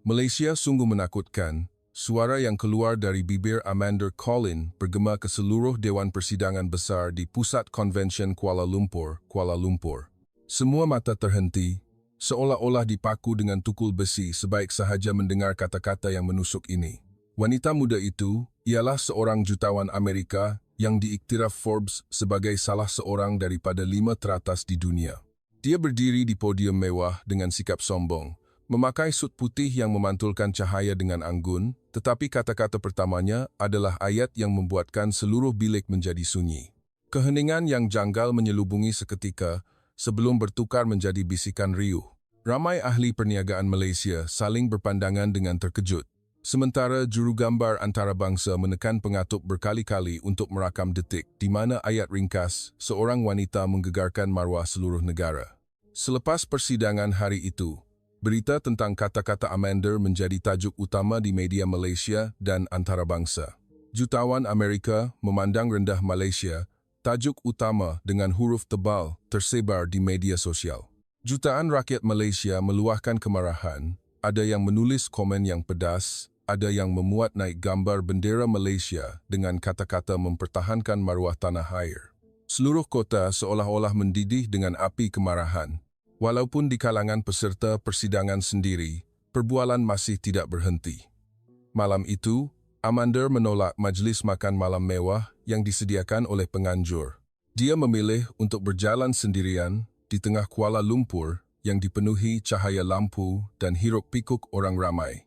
Malaysia sungguh menakutkan. Suara yang keluar dari bibir Amanda Collin bergema ke seluruh Dewan Persidangan Besar di Pusat Konvensyen Kuala Lumpur, Kuala Lumpur. Semua mata terhenti, seolah-olah dipaku dengan tukul besi sebaik sahaja mendengar kata-kata yang menusuk ini. Wanita muda itu ialah seorang jutawan Amerika yang diiktiraf Forbes sebagai salah seorang daripada 5 teratas di dunia. Dia berdiri di podium mewah dengan sikap sombong, memakai sut putih yang memantulkan cahaya dengan anggun, tetapi kata-kata pertamanya adalah ayat yang membuatkan seluruh bilik menjadi sunyi. Keheningan yang janggal menyelubungi seketika sebelum bertukar menjadi bisikan riuh. Ramai ahli perniagaan Malaysia saling berpandangan dengan terkejut. Sementara jurugambar antarabangsa menekan pengatup berkali-kali untuk merakam detik di mana ayat ringkas seorang wanita menggegarkan maruah seluruh negara. Selepas persidangan hari itu, berita tentang kata-kata Amanda menjadi tajuk utama di media Malaysia dan antarabangsa. Jutawan Amerika memandang rendah Malaysia, tajuk utama dengan huruf tebal tersebar di media sosial. Jutaan rakyat Malaysia meluahkan kemarahan, ada yang menulis komen yang pedas, ada yang memuat naik gambar bendera Malaysia dengan kata-kata mempertahankan maruah tanah air. Seluruh kota seolah-olah mendidih dengan api kemarahan. Walaupun di kalangan peserta persidangan sendiri, perbualan masih tidak berhenti. Malam itu, Amanda menolak majlis makan malam mewah yang disediakan oleh penganjur. Dia memilih untuk berjalan sendirian di tengah Kuala Lumpur yang dipenuhi cahaya lampu dan hiruk-pikuk orang ramai.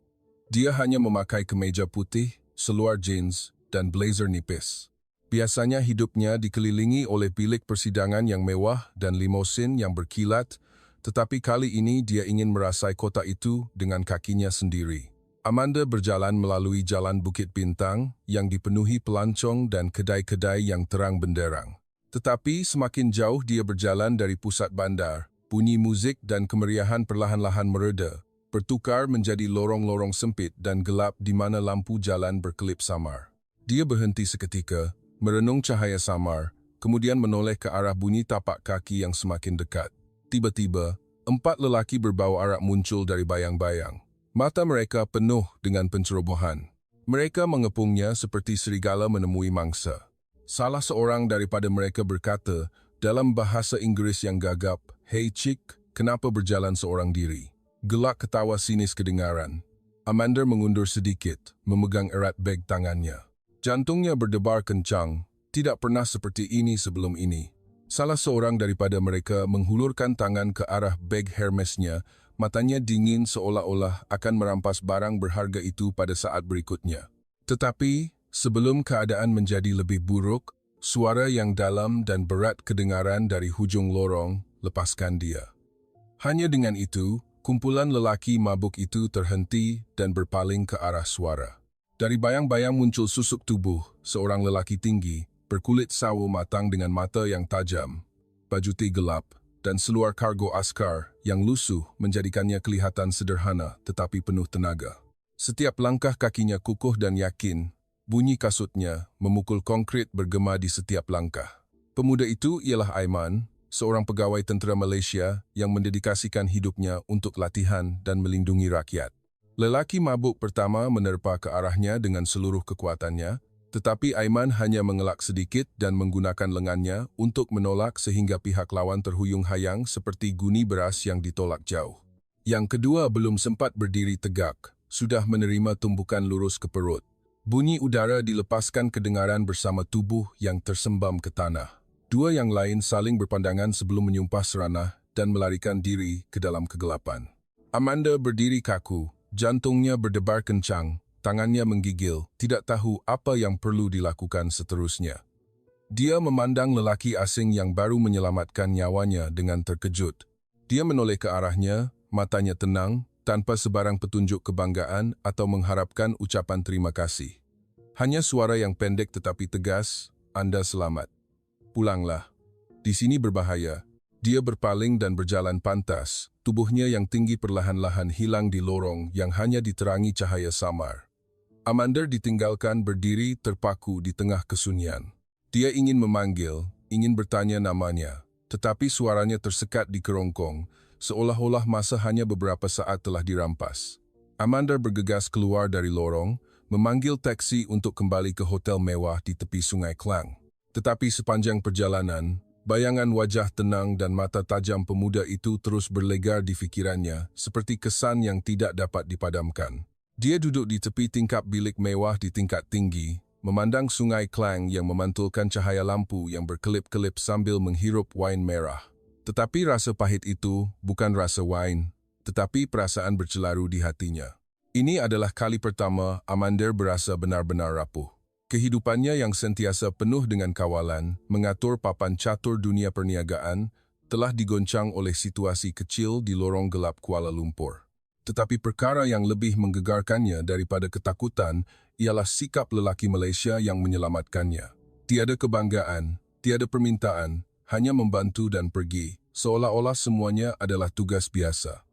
Dia hanya memakai kemeja putih, seluar jeans, dan blazer nipis. Biasanya hidupnya dikelilingi oleh bilik persidangan yang mewah dan limousin yang berkilat, tetapi kali ini dia ingin merasai kota itu dengan kakinya sendiri. Amanda berjalan melalui jalan Bukit Bintang yang dipenuhi pelancong dan kedai-kedai yang terang benderang. Tetapi semakin jauh dia berjalan dari pusat bandar, bunyi muzik dan kemeriahan perlahan-lahan mereda, bertukar menjadi lorong-lorong sempit dan gelap di mana lampu jalan berkelip samar. Dia berhenti seketika, merenung cahaya samar, kemudian menoleh ke arah bunyi tapak kaki yang semakin dekat. Tiba-tiba, 4 lelaki berbau arak muncul dari bayang-bayang. Mata mereka penuh dengan pencerobohan. Mereka mengepungnya seperti serigala menemui mangsa. Salah seorang daripada mereka berkata dalam bahasa Inggris yang gagap, "Hey chick, kenapa berjalan seorang diri?" Gelak ketawa sinis kedengaran. Amanda mengundur sedikit, memegang erat beg tangannya. Jantungnya berdebar kencang, tidak pernah seperti ini sebelum ini. Salah seorang daripada mereka menghulurkan tangan ke arah beg Hermesnya, matanya dingin seolah-olah akan merampas barang berharga itu pada saat berikutnya. Tetapi, sebelum keadaan menjadi lebih buruk, suara yang dalam dan berat kedengaran dari hujung lorong, "Lepaskan dia." Hanya dengan itu, kumpulan lelaki mabuk itu terhenti dan berpaling ke arah suara. Dari bayang-bayang muncul susuk tubuh, seorang lelaki tinggi, berkulit sawo matang dengan mata yang tajam, baju teh gelap, dan seluar kargo askar yang lusuh menjadikannya kelihatan sederhana tetapi penuh tenaga. Setiap langkah kakinya kukuh dan yakin, bunyi kasutnya memukul konkrit bergema di setiap langkah. Pemuda itu ialah Aiman, seorang pegawai tentera Malaysia yang mendedikasikan hidupnya untuk latihan dan melindungi rakyat. Lelaki mabuk pertama menerpa ke arahnya dengan seluruh kekuatannya, tetapi Aiman hanya mengelak sedikit dan menggunakan lengannya untuk menolak sehingga pihak lawan terhuyung hayang seperti guni beras yang ditolak jauh. Yang kedua belum sempat berdiri tegak, sudah menerima tumbukan lurus ke perut. Bunyi udara dilepaskan kedengaran bersama tubuh yang tersembam ke tanah. Dua yang lain saling berpandangan sebelum menyumpah seranah dan melarikan diri ke dalam kegelapan. Amanda berdiri kaku, jantungnya berdebar kencang. Tangannya menggigil, tidak tahu apa yang perlu dilakukan seterusnya. Dia memandang lelaki asing yang baru menyelamatkan nyawanya dengan terkejut. Dia menoleh ke arahnya, matanya tenang, tanpa sebarang petunjuk kebanggaan atau mengharapkan ucapan terima kasih. Hanya suara yang pendek tetapi tegas, "Anda selamat. Pulanglah. Di sini berbahaya." Dia berpaling dan berjalan pantas, tubuhnya yang tinggi perlahan-lahan hilang di lorong yang hanya diterangi cahaya samar. Amanda ditinggalkan berdiri terpaku di tengah kesunyian. Dia ingin memanggil, ingin bertanya namanya, tetapi suaranya tersekat di kerongkong, seolah-olah masa hanya beberapa saat telah dirampas. Amanda bergegas keluar dari lorong, memanggil taksi untuk kembali ke hotel mewah di tepi Sungai Klang. Tetapi sepanjang perjalanan, bayangan wajah tenang dan mata tajam pemuda itu terus berlegar di fikirannya, seperti kesan yang tidak dapat dipadamkan. Dia duduk di tepi tingkap bilik mewah di tingkat tinggi, memandang Sungai Klang yang memantulkan cahaya lampu yang berkelip-kelip sambil menghirup wain merah. Tetapi rasa pahit itu bukan rasa wain, tetapi perasaan bercelaru di hatinya. Ini adalah kali pertama Amanda berasa benar-benar rapuh. Kehidupannya yang sentiasa penuh dengan kawalan, mengatur papan catur dunia perniagaan, telah digoncang oleh situasi kecil di lorong gelap Kuala Lumpur. Tetapi perkara yang lebih menggegarkannya daripada ketakutan ialah sikap lelaki Malaysia yang menyelamatkannya. Tiada kebanggaan, tiada permintaan, hanya membantu dan pergi, seolah-olah semuanya adalah tugas biasa.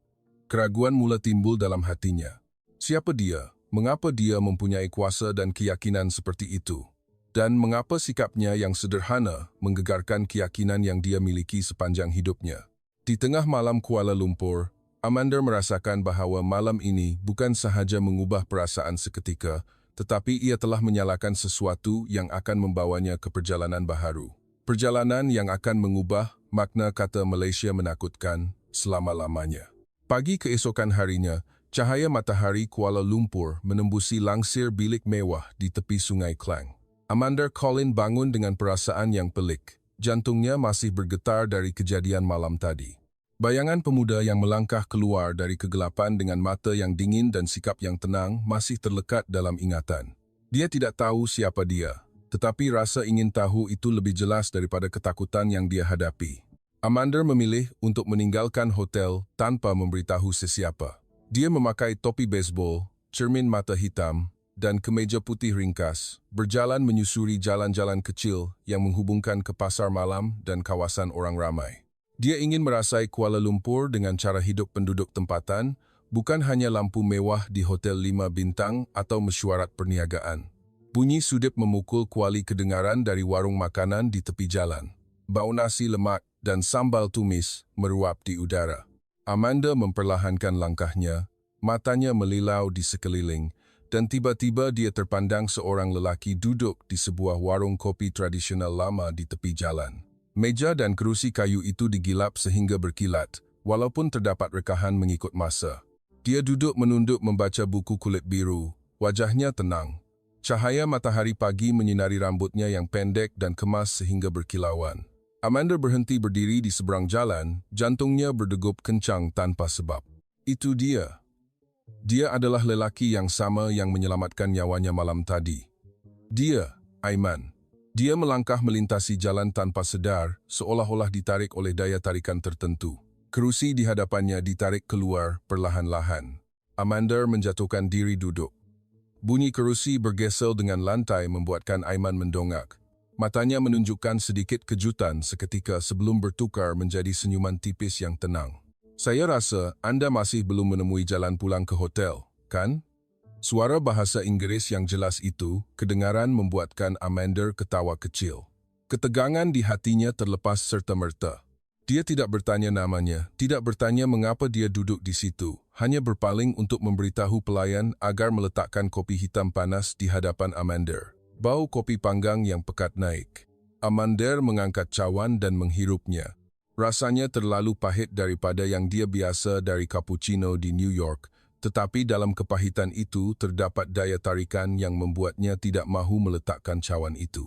Keraguan mula timbul dalam hatinya. Siapa dia? Mengapa dia mempunyai kuasa dan keyakinan seperti itu? Dan mengapa sikapnya yang sederhana menggegarkan keyakinan yang dia miliki sepanjang hidupnya? Di tengah malam Kuala Lumpur, Amanda merasakan bahawa malam ini bukan sahaja mengubah perasaan seketika, tetapi ia telah menyalakan sesuatu yang akan membawanya ke perjalanan baharu. Perjalanan yang akan mengubah makna kata Malaysia menakutkan selama-lamanya. Pagi keesokan harinya, cahaya matahari Kuala Lumpur menembusi langsir bilik mewah di tepi Sungai Klang. Amanda Collin bangun dengan perasaan yang pelik. Jantungnya masih bergetar dari kejadian malam tadi. Bayangan pemuda yang melangkah keluar dari kegelapan dengan mata yang dingin dan sikap yang tenang masih terlekat dalam ingatan. Dia tidak tahu siapa dia, tetapi rasa ingin tahu itu lebih jelas daripada ketakutan yang dia hadapi. Amanda memilih untuk meninggalkan hotel tanpa memberitahu sesiapa. Dia memakai topi baseball, cermin mata hitam, dan kemeja putih ringkas, berjalan menyusuri jalan-jalan kecil yang menghubungkan ke pasar malam dan kawasan orang ramai. Dia ingin merasai Kuala Lumpur dengan cara hidup penduduk tempatan, bukan hanya lampu mewah di hotel 5 bintang atau mesyuarat perniagaan. Bunyi sudip memukul kuali kedengaran dari warung makanan di tepi jalan. Bau nasi lemak dan sambal tumis meruap di udara. Amanda memperlahankan langkahnya, matanya melilau di sekeliling, dan tiba-tiba dia terpandang seorang lelaki duduk di sebuah warung kopi tradisional lama di tepi jalan. Meja dan kerusi kayu itu digilap sehingga berkilat, walaupun terdapat rekahan mengikut masa. Dia duduk menunduk membaca buku kulit biru, wajahnya tenang. Cahaya matahari pagi menyinari rambutnya yang pendek dan kemas sehingga berkilauan. Amanda berhenti berdiri di seberang jalan, jantungnya berdegup kencang tanpa sebab. Itu dia. Dia adalah lelaki yang sama yang menyelamatkan nyawanya malam tadi. Dia, Aiman. Dia melangkah melintasi jalan tanpa sedar, seolah-olah ditarik oleh daya tarikan tertentu. Kerusi di hadapannya ditarik keluar perlahan-lahan. Amanda menjatuhkan diri duduk. Bunyi kerusi bergesel dengan lantai membuatkan Aiman mendongak. Matanya menunjukkan sedikit kejutan seketika sebelum bertukar menjadi senyuman tipis yang tenang. Saya rasa Anda masih belum menemui jalan pulang ke hotel, kan? Suara bahasa Inggris yang jelas itu kedengaran membuatkan Amanda ketawa kecil. Ketegangan di hatinya terlepas serta-merta. Dia tidak bertanya namanya, tidak bertanya mengapa dia duduk di situ, hanya berpaling untuk memberitahu pelayan agar meletakkan kopi hitam panas di hadapan Amanda. Bau kopi panggang yang pekat naik. Amanda mengangkat cawan dan menghirupnya. Rasanya terlalu pahit daripada yang dia biasa dari cappuccino di New York, tetapi dalam kepahitan itu terdapat daya tarikan yang membuatnya tidak mahu meletakkan cawan itu.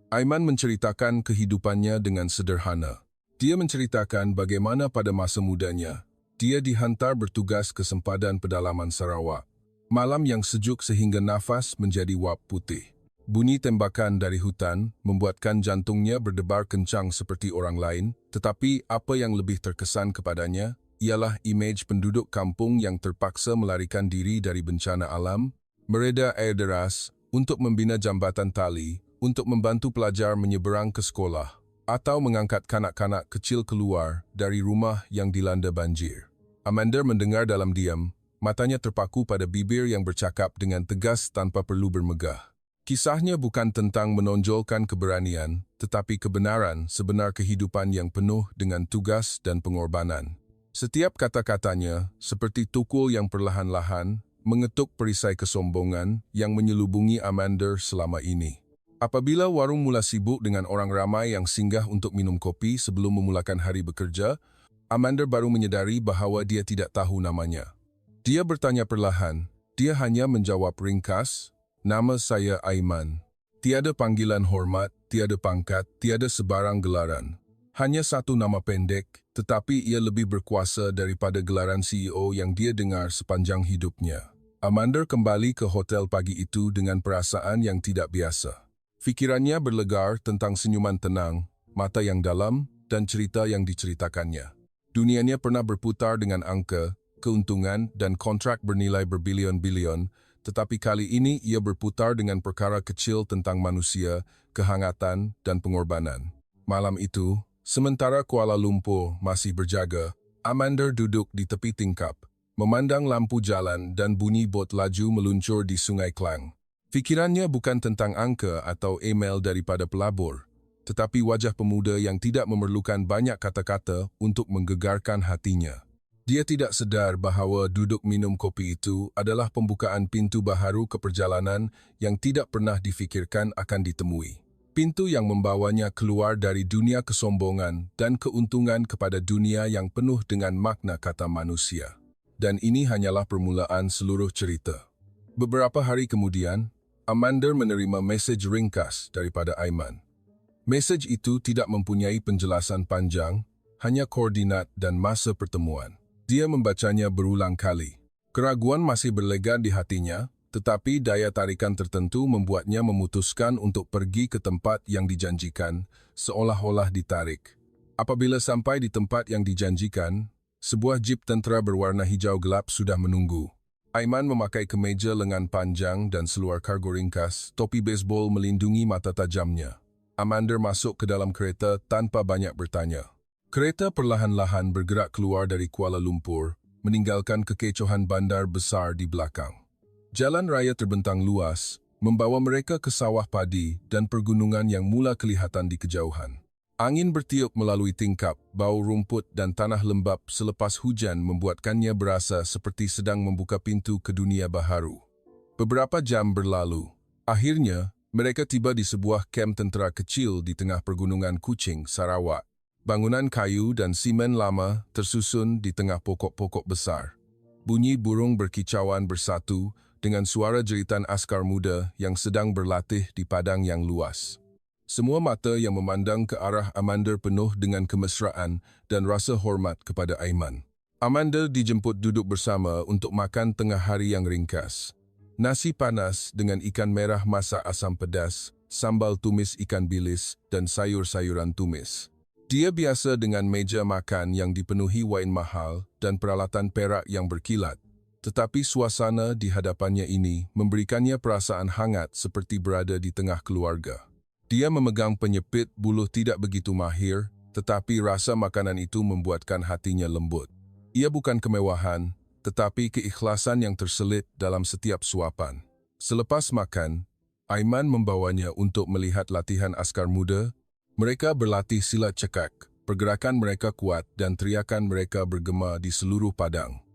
Aiman menceritakan kehidupannya dengan sederhana. Dia menceritakan bagaimana pada masa mudanya, dia dihantar bertugas ke sempadan pedalaman Sarawak. Malam yang sejuk sehingga nafas menjadi wap putih. Bunyi tembakan dari hutan membuatkan jantungnya berdebar kencang seperti orang lain, tetapi apa yang lebih terkesan kepadanya ialah imej penduduk kampung yang terpaksa melarikan diri dari bencana alam, mereda air deras, untuk membina jambatan tali, untuk membantu pelajar menyeberang ke sekolah, atau mengangkat kanak-kanak kecil keluar dari rumah yang dilanda banjir. Amanda mendengar dalam diam, matanya terpaku pada bibir yang bercakap dengan tegas tanpa perlu bermegah. Kisahnya bukan tentang menonjolkan keberanian, tetapi kebenaran sebenar kehidupan yang penuh dengan tugas dan pengorbanan. Setiap kata-katanya, seperti tukul yang perlahan-lahan, mengetuk perisai kesombongan yang menyelubungi Amanda selama ini. Apabila warung mula sibuk dengan orang ramai yang singgah untuk minum kopi sebelum memulakan hari bekerja, Amanda baru menyadari bahawa dia tidak tahu namanya. Dia bertanya perlahan, dia hanya menjawab ringkas, "Nama saya Aiman." Tiada panggilan hormat, tiada pangkat, tiada sebarang gelaran. Hanya satu nama pendek, tetapi ia lebih berkuasa daripada gelaran CEO yang dia dengar sepanjang hidupnya. Amanda kembali ke hotel pagi itu dengan perasaan yang tidak biasa. Fikirannya berlegar tentang senyuman tenang, mata yang dalam, dan cerita yang diceritakannya. Dunianya pernah berputar dengan angka, keuntungan, dan kontrak bernilai berbilion-bilion, tetapi kali ini ia berputar dengan perkara kecil tentang manusia, kehangatan, dan pengorbanan. Malam itu, sementara Kuala Lumpur masih berjaga, Amanda duduk di tepi tingkap, memandang lampu jalan dan bunyi bot laju meluncur di Sungai Klang. Fikirannya bukan tentang angka atau email daripada pelabur, tetapi wajah pemuda yang tidak memerlukan banyak kata-kata untuk menggegarkan hatinya. Dia tidak sedar bahawa duduk minum kopi itu adalah pembukaan pintu baharu ke perjalanan yang tidak pernah difikirkan akan ditemui. Pintu yang membawanya keluar dari dunia kesombongan dan keuntungan kepada dunia yang penuh dengan makna kata manusia. Dan ini hanyalah permulaan seluruh cerita. Beberapa hari kemudian, Amanda menerima mesej ringkas daripada Aiman. Mesej itu tidak mempunyai penjelasan panjang, hanya koordinat dan masa pertemuan. Dia membacanya berulang kali. Keraguan masih berlegar di hatinya, tetapi daya tarikan tertentu membuatnya memutuskan untuk pergi ke tempat yang dijanjikan, seolah-olah ditarik. Apabila sampai di tempat yang dijanjikan, sebuah jeep tentera berwarna hijau gelap sudah menunggu. Aiman memakai kemeja lengan panjang dan seluar kargo ringkas, topi baseball melindungi mata tajamnya. Amanda masuk ke dalam kereta tanpa banyak bertanya. Kereta perlahan-lahan bergerak keluar dari Kuala Lumpur, meninggalkan kekecohan bandar besar di belakang. Jalan raya terbentang luas, membawa mereka ke sawah padi dan pergunungan yang mula kelihatan di kejauhan. Angin bertiup melalui tingkap, bau rumput dan tanah lembap selepas hujan membuatkannya berasa seperti sedang membuka pintu ke dunia baharu. Beberapa jam berlalu. Akhirnya, mereka tiba di sebuah kem tentera kecil di tengah pergunungan Kuching, Sarawak. Bangunan kayu dan simen lama tersusun di tengah pokok-pokok besar. Bunyi burung berkicauan bersatu dengan suara jeritan askar muda yang sedang berlatih di padang yang luas. Semua mata yang memandang ke arah Amanda penuh dengan kemesraan dan rasa hormat kepada Aiman. Amanda dijemput duduk bersama untuk makan tengah hari yang ringkas. Nasi panas dengan ikan merah masak asam pedas, sambal tumis ikan bilis, dan sayur-sayuran tumis. Dia biasa dengan meja makan yang dipenuhi wain mahal dan peralatan perak yang berkilat. Tetapi suasana di hadapannya ini memberikannya perasaan hangat seperti berada di tengah keluarga. Dia memegang penyepit buluh tidak begitu mahir, tetapi rasa makanan itu membuatkan hatinya lembut. Ia bukan kemewahan, tetapi keikhlasan yang terselit dalam setiap suapan. Selepas makan, Aiman membawanya untuk melihat latihan askar muda. Mereka berlatih silat cekak, pergerakan mereka kuat dan teriakan mereka bergema di seluruh padang.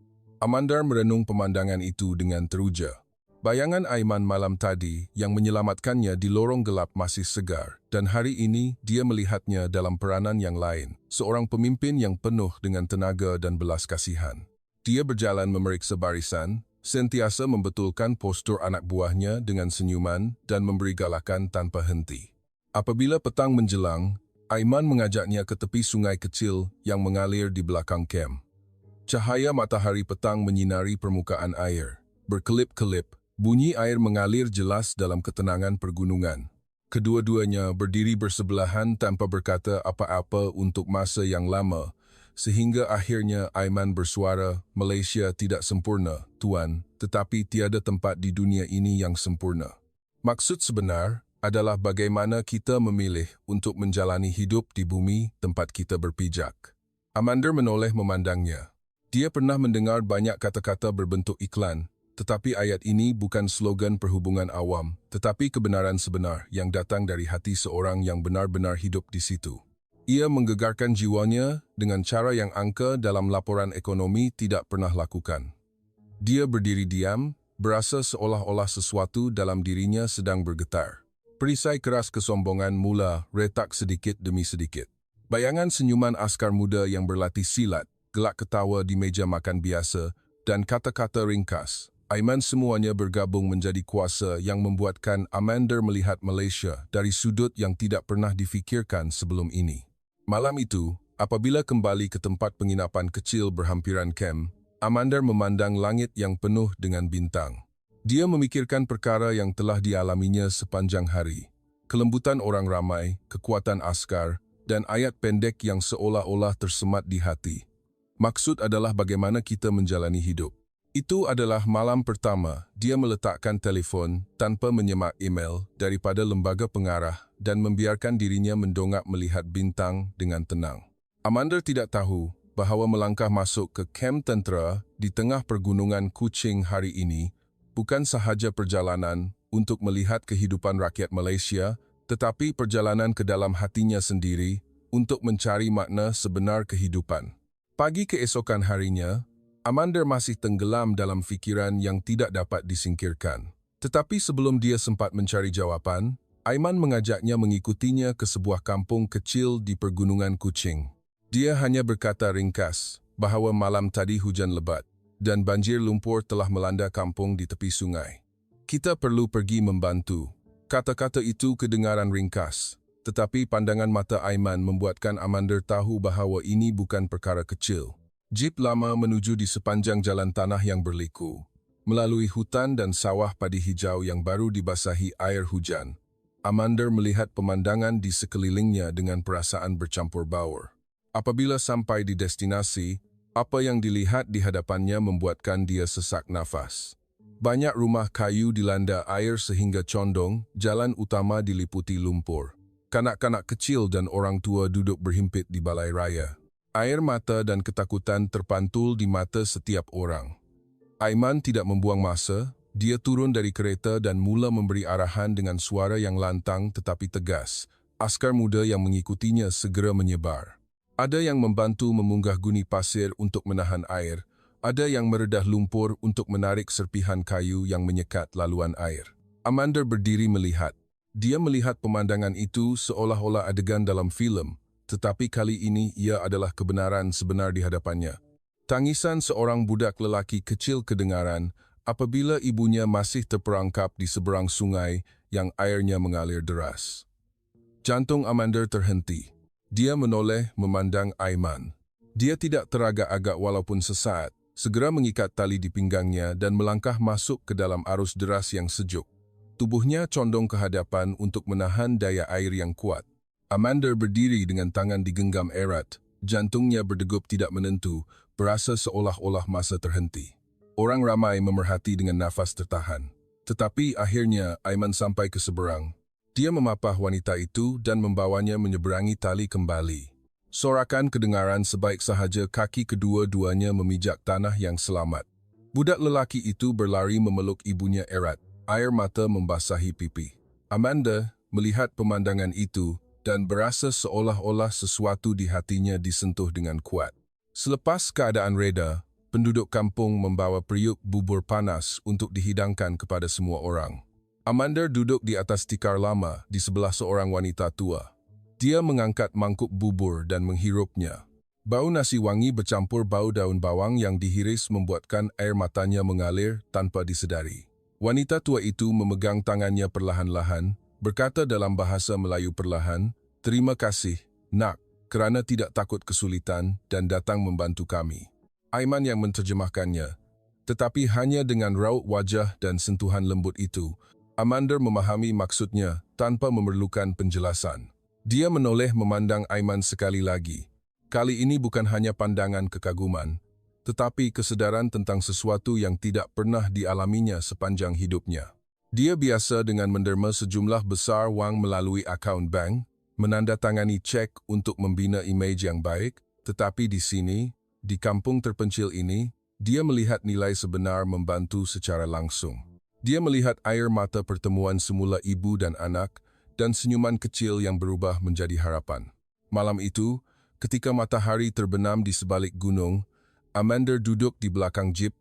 Amanda merenung pemandangan itu dengan teruja. Bayangan Aiman malam tadi yang menyelamatkannya di lorong gelap masih segar, dan hari ini dia melihatnya dalam peranan yang lain, seorang pemimpin yang penuh dengan tenaga dan belas kasihan. Dia berjalan memeriksa barisan, sentiasa membetulkan postur anak buahnya dengan senyuman dan memberi galakan tanpa henti. Apabila petang menjelang, Aiman mengajaknya ke tepi sungai kecil yang mengalir di belakang kem. Cahaya matahari petang menyinari permukaan air. Berkelip-kelip, bunyi air mengalir jelas dalam ketenangan pergunungan. Kedua-duanya berdiri bersebelahan tanpa berkata apa-apa untuk masa yang lama, sehingga akhirnya Aiman bersuara, "Malaysia tidak sempurna, Tuan, tetapi tiada tempat di dunia ini yang sempurna. Maksud sebenar adalah bagaimana kita memilih untuk menjalani hidup di bumi tempat kita berpijak." Amanda menoleh memandangnya. Dia pernah mendengar banyak kata-kata berbentuk iklan, tetapi ayat ini bukan slogan perhubungan awam, tetapi kebenaran sebenar yang datang dari hati seorang yang benar-benar hidup di situ. Ia menggegarkan jiwanya dengan cara yang angka dalam laporan ekonomi tidak pernah lakukan. Dia berdiri diam, berasa seolah-olah sesuatu dalam dirinya sedang bergetar. Perisai keras kesombongan mula retak sedikit demi sedikit. Bayangan senyuman askar muda yang berlatih silat, gelak ketawa di meja makan biasa, dan kata-kata ringkas, Aiman semuanya bergabung menjadi kuasa yang membuatkan Amanda melihat Malaysia dari sudut yang tidak pernah difikirkan sebelum ini. Malam itu, apabila kembali ke tempat penginapan kecil berhampiran kem, Amanda memandang langit yang penuh dengan bintang. Dia memikirkan perkara yang telah dialaminya sepanjang hari. Kelembutan orang ramai, kekuatan askar, dan ayat pendek yang seolah-olah tersemat di hati. Maksud adalah bagaimana kita menjalani hidup. Itu adalah malam pertama dia meletakkan telefon tanpa menyemak email daripada lembaga pengarah dan membiarkan dirinya mendongak melihat bintang dengan tenang. Amanda tidak tahu bahawa melangkah masuk ke kem tentera di tengah pergunungan Kuching hari ini bukan sahaja perjalanan untuk melihat kehidupan rakyat Malaysia, tetapi perjalanan ke dalam hatinya sendiri untuk mencari makna sebenar kehidupan. Pagi keesokan harinya, Amanda masih tenggelam dalam fikiran yang tidak dapat disingkirkan. Tetapi sebelum dia sempat mencari jawapan, Aiman mengajaknya mengikutinya ke sebuah kampung kecil di pergunungan Kuching. Dia hanya berkata ringkas bahawa malam tadi hujan lebat dan banjir lumpur telah melanda kampung di tepi sungai. Kita perlu pergi membantu. Kata-kata itu kedengaran ringkas, tetapi pandangan mata Aiman membuatkan Amanda tahu bahawa ini bukan perkara kecil. Jeep lama menuju di sepanjang jalan tanah yang berliku, melalui hutan dan sawah padi hijau yang baru dibasahi air hujan. Amanda melihat pemandangan di sekelilingnya dengan perasaan bercampur baur. Apabila sampai di destinasi, apa yang dilihat di hadapannya membuatkan dia sesak nafas. Banyak rumah kayu dilanda air sehingga condong, jalan utama diliputi lumpur. Kanak-kanak kecil dan orang tua duduk berhimpit di balai raya. Air mata dan ketakutan terpantul di mata setiap orang. Aiman tidak membuang masa, dia turun dari kereta dan mula memberi arahan dengan suara yang lantang tetapi tegas. Askar muda yang mengikutinya segera menyebar. Ada yang membantu memunggah guni pasir untuk menahan air, ada yang meredah lumpur untuk menarik serpihan kayu yang menyekat laluan air. Amanda berdiri melihat. Dia melihat pemandangan itu seolah-olah adegan dalam filem, tetapi kali ini ia adalah kebenaran sebenar di hadapannya. Tangisan seorang budak lelaki kecil kedengaran apabila ibunya masih terperangkap di seberang sungai yang airnya mengalir deras. Jantung Amanda terhenti. Dia menoleh memandang Aiman. Dia tidak teragak-agak walaupun sesaat, segera mengikat tali di pinggangnya dan melangkah masuk ke dalam arus deras yang sejuk. Tubuhnya condong ke hadapan untuk menahan daya air yang kuat. Amanda berdiri dengan tangan digenggam erat. Jantungnya berdegup tidak menentu, berasa seolah-olah masa terhenti. Orang ramai memerhati dengan nafas tertahan. Tetapi akhirnya Aiman sampai ke seberang. Dia memapah wanita itu dan membawanya menyeberangi tali kembali. Sorakan kedengaran sebaik sahaja kaki kedua-duanya memijak tanah yang selamat. Budak lelaki itu berlari memeluk ibunya erat. Air mata membasahi pipi. Amanda melihat pemandangan itu dan berasa seolah-olah sesuatu di hatinya disentuh dengan kuat. Selepas keadaan reda, penduduk kampung membawa periuk bubur panas untuk dihidangkan kepada semua orang. Amanda duduk di atas tikar lama di sebelah seorang wanita tua. Dia mengangkat mangkuk bubur dan menghirupnya. Bau nasi wangi bercampur bau daun bawang yang dihiris membuatkan air matanya mengalir tanpa disedari. Wanita tua itu memegang tangannya perlahan-lahan, berkata dalam bahasa Melayu perlahan, "Terima kasih, nak, kerana tidak takut kesulitan dan datang membantu kami." Aiman yang menterjemahkannya. Tetapi hanya dengan raut wajah dan sentuhan lembut itu, Amanda memahami maksudnya tanpa memerlukan penjelasan. Dia menoleh memandang Aiman sekali lagi. Kali ini bukan hanya pandangan kekaguman, tetapi kesedaran tentang sesuatu yang tidak pernah dialaminya sepanjang hidupnya. Dia biasa dengan menderma sejumlah besar wang melalui akaun bank, menandatangani cek untuk membina imej yang baik, tetapi di sini, di kampung terpencil ini, dia melihat nilai sebenar membantu secara langsung. Dia melihat air mata pertemuan semula ibu dan anak, dan senyuman kecil yang berubah menjadi harapan. Malam itu, ketika matahari terbenam di sebalik gunung, Amanda duduk di belakang jeep,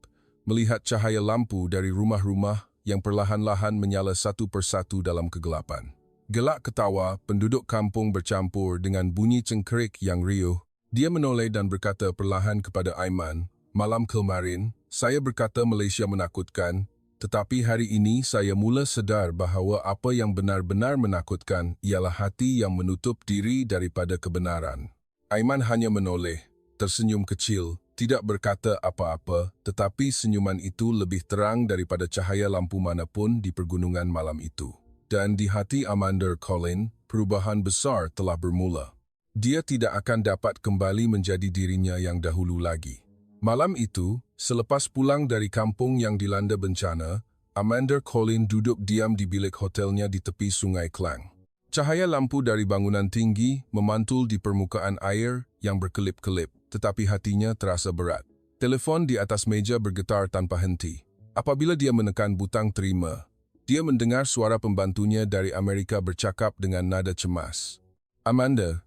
melihat cahaya lampu dari rumah-rumah yang perlahan-lahan menyala satu persatu dalam kegelapan. Gelak ketawa penduduk kampung bercampur dengan bunyi cengkerik yang riuh. Dia menoleh dan berkata perlahan kepada Aiman, "Malam kemarin, saya berkata Malaysia menakutkan, tetapi hari ini saya mula sedar bahawa apa yang benar-benar menakutkan ialah hati yang menutup diri daripada kebenaran." Aiman hanya menoleh, tersenyum kecil, tidak berkata apa-apa, tetapi senyuman itu lebih terang daripada cahaya lampu manapun di pergunungan malam itu. Dan di hati Amanda Collin, perubahan besar telah bermula. Dia tidak akan dapat kembali menjadi dirinya yang dahulu lagi. Malam itu, selepas pulang dari kampung yang dilanda bencana, Amanda Collin duduk diam di bilik hotelnya di tepi Sungai Klang. Cahaya lampu dari bangunan tinggi memantul di permukaan air yang berkelip-kelip, tetapi hatinya terasa berat. Telefon di atas meja bergetar tanpa henti. Apabila dia menekan butang terima, dia mendengar suara pembantunya dari Amerika bercakap dengan nada cemas. "Amanda,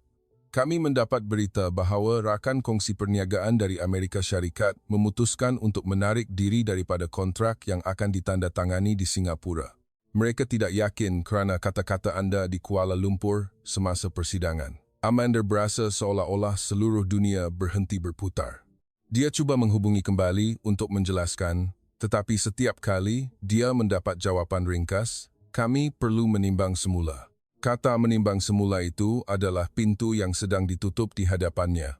kami mendapat berita bahawa rakan kongsi perniagaan dari Amerika Syarikat memutuskan untuk menarik diri daripada kontrak yang akan ditandatangani di Singapura. Mereka tidak yakin kerana kata-kata anda di Kuala Lumpur semasa persidangan." Amanda berasa seolah-olah seluruh dunia berhenti berputar. Dia cuba menghubungi kembali untuk menjelaskan, tetapi setiap kali dia mendapat jawapan ringkas, "Kami perlu menimbang semula." Kata menimbang semula itu adalah pintu yang sedang ditutup di hadapannya.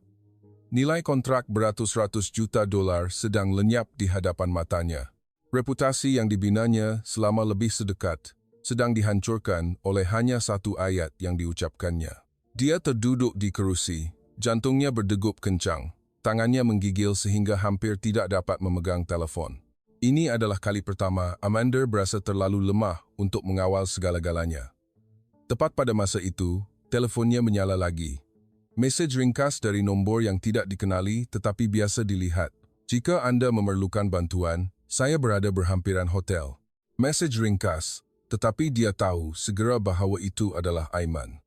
Nilai kontrak beratus-ratus juta dolar sedang lenyap di hadapan matanya. Reputasi yang dibinanya selama lebih sedekat sedang dihancurkan oleh hanya satu ayat yang diucapkannya. Dia terduduk di kerusi, jantungnya berdegup kencang, tangannya menggigil sehingga hampir tidak dapat memegang telefon. Ini adalah kali pertama Amanda berasa terlalu lemah untuk mengawal segala-galanya. Tepat pada masa itu, teleponnya menyala lagi. Mesej ringkas dari nombor yang tidak dikenali tetapi biasa dilihat. "Jika anda memerlukan bantuan, saya berada berhampiran hotel." Mesej ringkas, tetapi dia tahu segera bahawa itu adalah Aiman.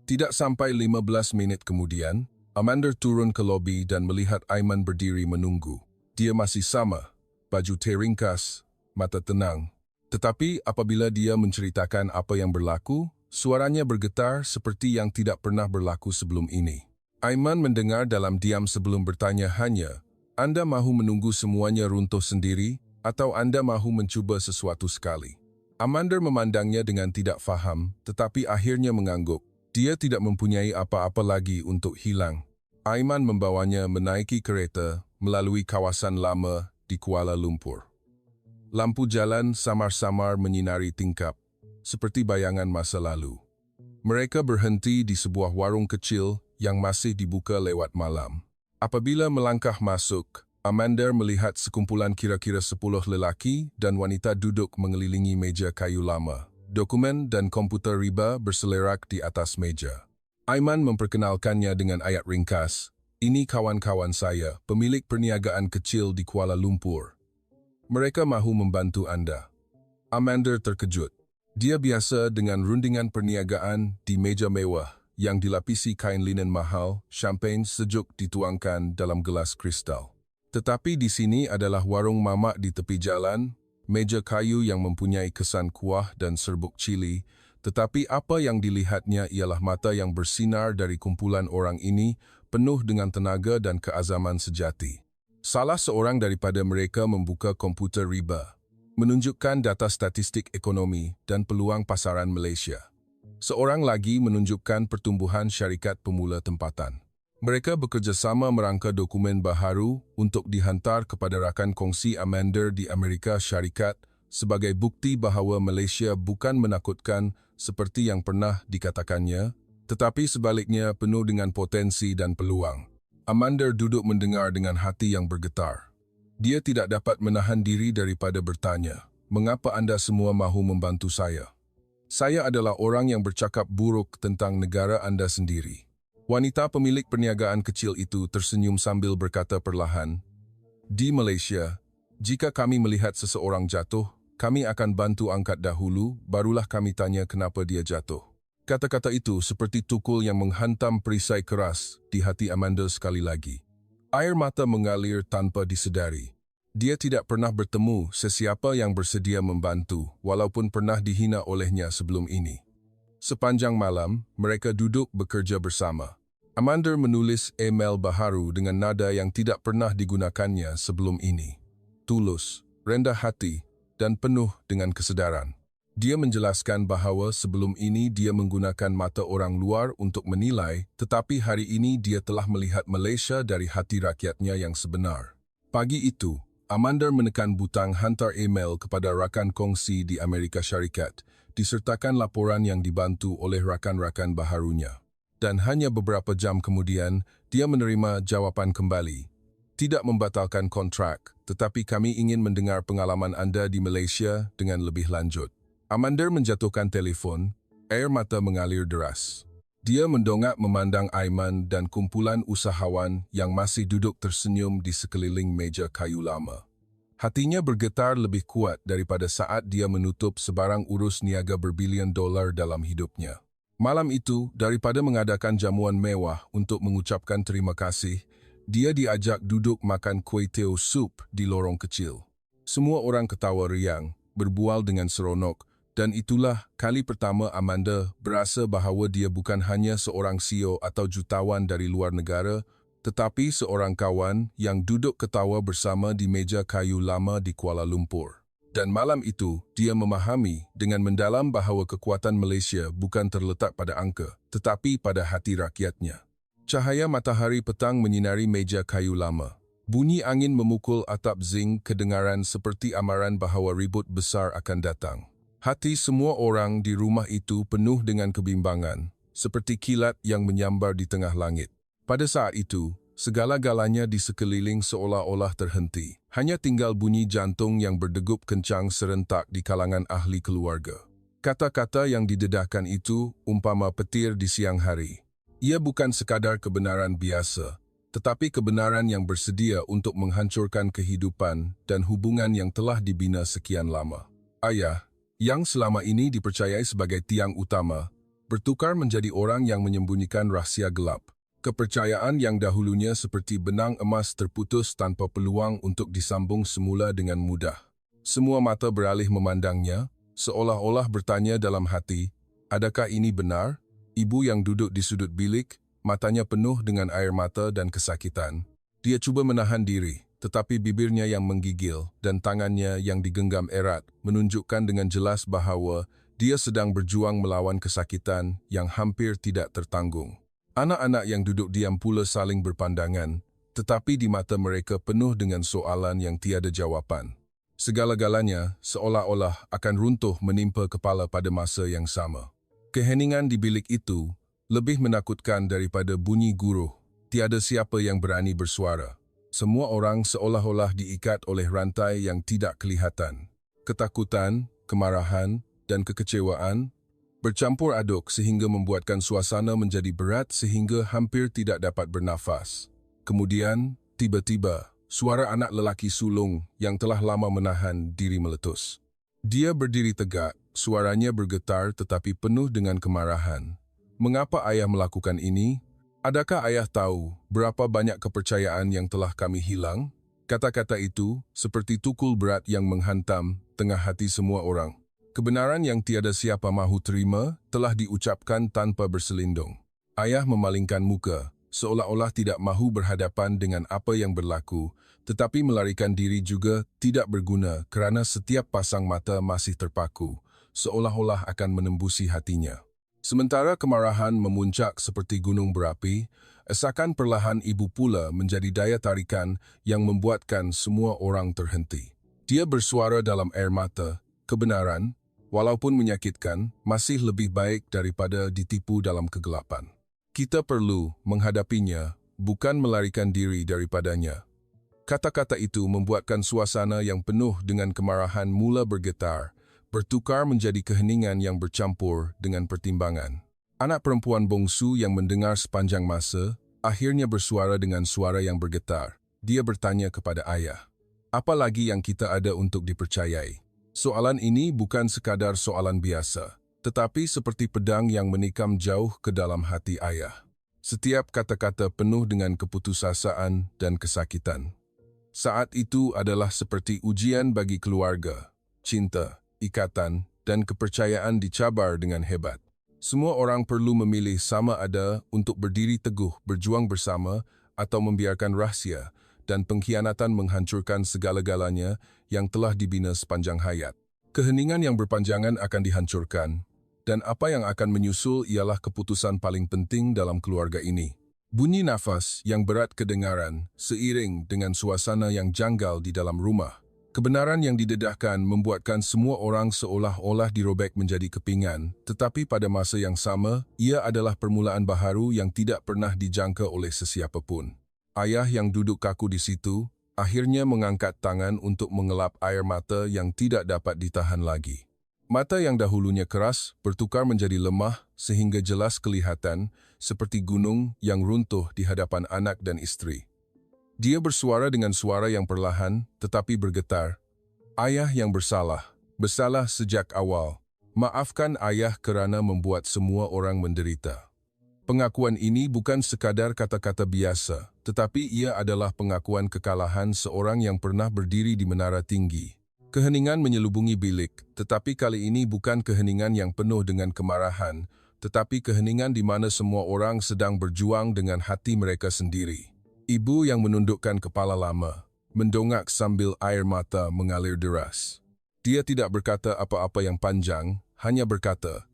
Tidak sampai 15 minit kemudian, Amanda turun ke lobi dan melihat Aiman berdiri menunggu. Dia masih sama, baju teh ringkas, mata tenang. Tetapi apabila dia menceritakan apa yang berlaku, suaranya bergetar seperti yang tidak pernah berlaku sebelum ini. Aiman mendengar dalam diam sebelum bertanya hanya, "Anda mahu menunggu semuanya runtuh sendiri, atau anda mahu mencuba sesuatu sekali?" Amanda memandangnya dengan tidak faham, tetapi akhirnya mengangguk. Dia tidak mempunyai apa-apa lagi untuk hilang. Aiman membawanya menaiki kereta melalui kawasan lama di Kuala Lumpur. Lampu jalan samar-samar menyinari tingkap, seperti bayangan masa lalu. Mereka berhenti di sebuah warung kecil yang masih dibuka lewat malam. Apabila melangkah masuk, Amanda melihat sekumpulan kira-kira 10 lelaki dan wanita duduk mengelilingi meja kayu lama. Dokumen dan komputer riba berselerak di atas meja. Aiman memperkenalkannya dengan ayat ringkas, "Ini kawan-kawan saya, pemilik perniagaan kecil di Kuala Lumpur. Mereka mahu membantu anda." Amanda terkejut. Dia biasa dengan rundingan perniagaan di meja mewah yang dilapisi kain linen mahal, champagne sejuk dituangkan dalam gelas kristal. Tetapi di sini adalah warung mamak di tepi jalan, meja kayu yang mempunyai kesan kuah dan serbuk cili, tetapi apa yang dilihatnya ialah mata yang bersinar dari kumpulan orang ini penuh dengan tenaga dan keazaman sejati. Salah seorang daripada mereka membuka komputer riba, menunjukkan data statistik ekonomi dan peluang pasaran Malaysia. Seorang lagi menunjukkan pertumbuhan syarikat pemula tempatan. Mereka bekerjasama merangka dokumen baharu untuk dihantar kepada rakan kongsi Amanda di Amerika Syarikat sebagai bukti bahawa Malaysia bukan menakutkan seperti yang pernah dikatakannya, tetapi sebaliknya penuh dengan potensi dan peluang. Amanda duduk mendengar dengan hati yang bergetar. Dia tidak dapat menahan diri daripada bertanya, "Mengapa anda semua mahu membantu saya? Saya adalah orang yang bercakap buruk tentang negara anda sendiri." Wanita pemilik perniagaan kecil itu tersenyum sambil berkata perlahan, "Di Malaysia, jika kami melihat seseorang jatuh, kami akan bantu angkat dahulu, barulah kami tanya kenapa dia jatuh." Kata-kata itu seperti tukul yang menghantam perisai keras di hati Amanda sekali lagi. Air mata mengalir tanpa disedari. Dia tidak pernah bertemu sesiapa yang bersedia membantu, walaupun pernah dihina olehnya sebelum ini. Sepanjang malam, mereka duduk bekerja bersama. Amanda menulis email baharu dengan nada yang tidak pernah digunakannya sebelum ini. Tulus, rendah hati, dan penuh dengan kesedaran. Dia menjelaskan bahawa sebelum ini dia menggunakan mata orang luar untuk menilai, tetapi hari ini dia telah melihat Malaysia dari hati rakyatnya yang sebenar. Pagi itu, Amanda menekan butang hantar email kepada rakan kongsi di Amerika Syarikat, disertakan laporan yang dibantu oleh rakan-rakan baharunya. Dan hanya beberapa jam kemudian, dia menerima jawapan kembali. Tidak membatalkan kontrak, tetapi kami ingin mendengar pengalaman anda di Malaysia dengan lebih lanjut. Amanda menjatuhkan telefon, air mata mengalir deras. Dia mendongak memandang Aiman dan kumpulan usahawan yang masih duduk tersenyum di sekeliling meja kayu lama. Hatinya bergetar lebih kuat daripada saat dia menutup sebarang urus niaga berbilion dolar dalam hidupnya. Malam itu, daripada mengadakan jamuan mewah untuk mengucapkan terima kasih, dia diajak duduk makan kuih teo sup di lorong kecil. Semua orang ketawa riang, berbual dengan seronok, dan itulah kali pertama Amanda berasa bahawa dia bukan hanya seorang CEO atau jutawan dari luar negara, tetapi seorang kawan yang duduk ketawa bersama di meja kayu lama di Kuala Lumpur. Dan malam itu, dia memahami dengan mendalam bahawa kekuatan Malaysia bukan terletak pada angka, tetapi pada hati rakyatnya. Cahaya matahari petang menyinari meja kayu lama. Bunyi angin memukul atap zinc kedengaran seperti amaran bahawa ribut besar akan datang. Hati semua orang di rumah itu penuh dengan kebimbangan, seperti kilat yang menyambar di tengah langit. Pada saat itu, segala-galanya di sekeliling seolah-olah terhenti. Hanya tinggal bunyi jantung yang berdegup kencang serentak di kalangan ahli keluarga. Kata-kata yang didedahkan itu umpama petir di siang hari. Ia bukan sekadar kebenaran biasa, tetapi kebenaran yang bersedia untuk menghancurkan kehidupan dan hubungan yang telah dibina sekian lama. Ayah, yang selama ini dipercayai sebagai tiang utama, bertukar menjadi orang yang menyembunyikan rahsia gelap. Kepercayaan yang dahulunya seperti benang emas terputus tanpa peluang untuk disambung semula dengan mudah. Semua mata beralih memandangnya, seolah-olah bertanya dalam hati, adakah ini benar? Ibu yang duduk di sudut bilik, matanya penuh dengan air mata dan kesakitan. Dia cuba menahan diri, tetapi bibirnya yang menggigil dan tangannya yang digenggam erat menunjukkan dengan jelas bahawa dia sedang berjuang melawan kesakitan yang hampir tidak tertanggung. Anak-anak yang duduk diam pula saling berpandangan, tetapi di mata mereka penuh dengan soalan yang tiada jawapan. Segala-galanya seolah-olah akan runtuh menimpa kepala pada masa yang sama. Keheningan di bilik itu lebih menakutkan daripada bunyi guruh. Tiada siapa yang berani bersuara. Semua orang seolah-olah diikat oleh rantai yang tidak kelihatan. Ketakutan, kemarahan, dan kekecewaan bercampur aduk sehingga membuatkan suasana menjadi berat sehingga hampir tidak dapat bernafas. Kemudian, tiba-tiba, suara anak lelaki sulung yang telah lama menahan diri meletus. Dia berdiri tegak, suaranya bergetar tetapi penuh dengan kemarahan. Mengapa ayah melakukan ini? Adakah ayah tahu berapa banyak kepercayaan yang telah kami hilang? Kata-kata itu seperti tukul berat yang menghantam tengah hati semua orang. Kebenaran yang tiada siapa mahu terima telah diucapkan tanpa berselindung. Ayah memalingkan muka, seolah-olah tidak mahu berhadapan dengan apa yang berlaku, tetapi melarikan diri juga tidak berguna kerana setiap pasang mata masih terpaku, seolah-olah akan menembusi hatinya. Sementara kemarahan memuncak seperti gunung berapi, esakan perlahan ibu pula menjadi daya tarikan yang membuatkan semua orang terhenti. Dia bersuara dalam air mata, kebenaran, walaupun menyakitkan, masih lebih baik daripada ditipu dalam kegelapan. Kita perlu menghadapinya, bukan melarikan diri daripadanya. Kata-kata itu membuatkan suasana yang penuh dengan kemarahan mula bergetar, bertukar menjadi keheningan yang bercampur dengan pertimbangan. Anak perempuan bongsu yang mendengar sepanjang masa, akhirnya bersuara dengan suara yang bergetar. Dia bertanya kepada ayah, apa lagi yang kita ada untuk dipercayai? Soalan ini bukan sekadar soalan biasa, tetapi seperti pedang yang menikam jauh ke dalam hati ayah. Setiap kata-kata penuh dengan keputusasaan dan kesakitan. Saat itu adalah seperti ujian bagi keluarga. Cinta, ikatan, dan kepercayaan dicabar dengan hebat. Semua orang perlu memilih sama ada untuk berdiri teguh, berjuang bersama, atau membiarkan rahsia dan pengkhianatan menghancurkan segala-galanya yang telah dibina sepanjang hayat. Keheningan yang berpanjangan akan dihancurkan, dan apa yang akan menyusul ialah keputusan paling penting dalam keluarga ini. Bunyi nafas yang berat kedengaran seiring dengan suasana yang janggal di dalam rumah. Kebenaran yang didedahkan membuatkan semua orang seolah-olah dirobek menjadi kepingan, tetapi pada masa yang sama, ia adalah permulaan baharu yang tidak pernah dijangka oleh sesiapa pun. Ayah yang duduk kaku di situ, akhirnya mengangkat tangan untuk mengelap air mata yang tidak dapat ditahan lagi. Mata yang dahulunya keras bertukar menjadi lemah sehingga jelas kelihatan seperti gunung yang runtuh di hadapan anak dan istri. Dia bersuara dengan suara yang perlahan tetapi bergetar. Ayah yang bersalah, bersalah sejak awal. Maafkan ayah kerana membuat semua orang menderita. Pengakuan ini bukan sekadar kata-kata biasa, tetapi ia adalah pengakuan kekalahan seorang yang pernah berdiri di menara tinggi. Keheningan menyelubungi bilik, tetapi kali ini bukan keheningan yang penuh dengan kemarahan, tetapi keheningan di mana semua orang sedang berjuang dengan hati mereka sendiri. Ibu yang menundukkan kepala lama, mendongak sambil air mata mengalir deras. Dia tidak berkata apa-apa yang panjang, hanya berkata,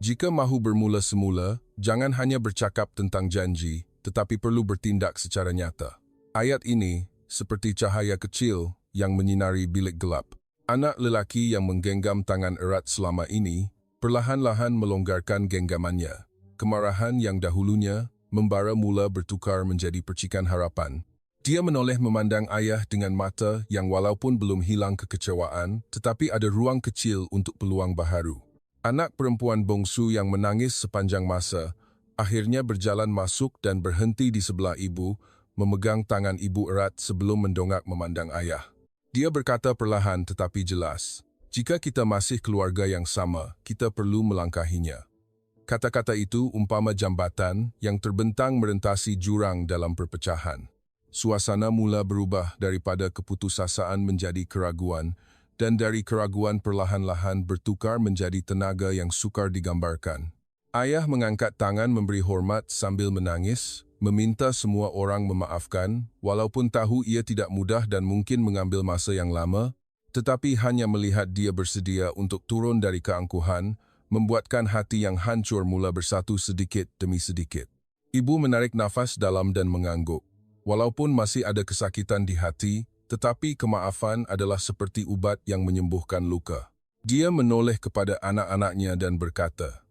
"Jika mahu bermula semula, jangan hanya bercakap tentang janji, tetapi perlu bertindak secara nyata." Ayat ini, seperti cahaya kecil, yang menyinari bilik gelap. Anak lelaki yang menggenggam tangan erat selama ini, perlahan-lahan melonggarkan genggamannya. Kemarahan yang dahulunya membara mula bertukar menjadi percikan harapan. Dia menoleh memandang ayah dengan mata yang walaupun belum hilang kekecewaan, tetapi ada ruang kecil untuk peluang baharu. Anak perempuan bongsu yang menangis sepanjang masa, akhirnya berjalan masuk dan berhenti di sebelah ibu, memegang tangan ibu erat sebelum mendongak memandang ayah. Dia berkata perlahan tetapi jelas, "Jika kita masih keluarga yang sama, kita perlu melangkahinya." Kata-kata itu umpama jambatan yang terbentang merentasi jurang dalam perpecahan. Suasana mula berubah daripada keputusasaan menjadi keraguan, dan dari keraguan perlahan-lahan bertukar menjadi tenaga yang sukar digambarkan. Ayah mengangkat tangan memberi hormat sambil menangis, meminta semua orang memaafkan, walaupun tahu ia tidak mudah dan mungkin mengambil masa yang lama, tetapi hanya melihat dia bersedia untuk turun dari keangkuhan, membuatkan hati yang hancur mula bersatu sedikit demi sedikit. Ibu menarik nafas dalam dan mengangguk. Walaupun masih ada kesakitan di hati, tetapi kemaafan adalah seperti ubat yang menyembuhkan luka. Dia menoleh kepada anak-anaknya dan berkata,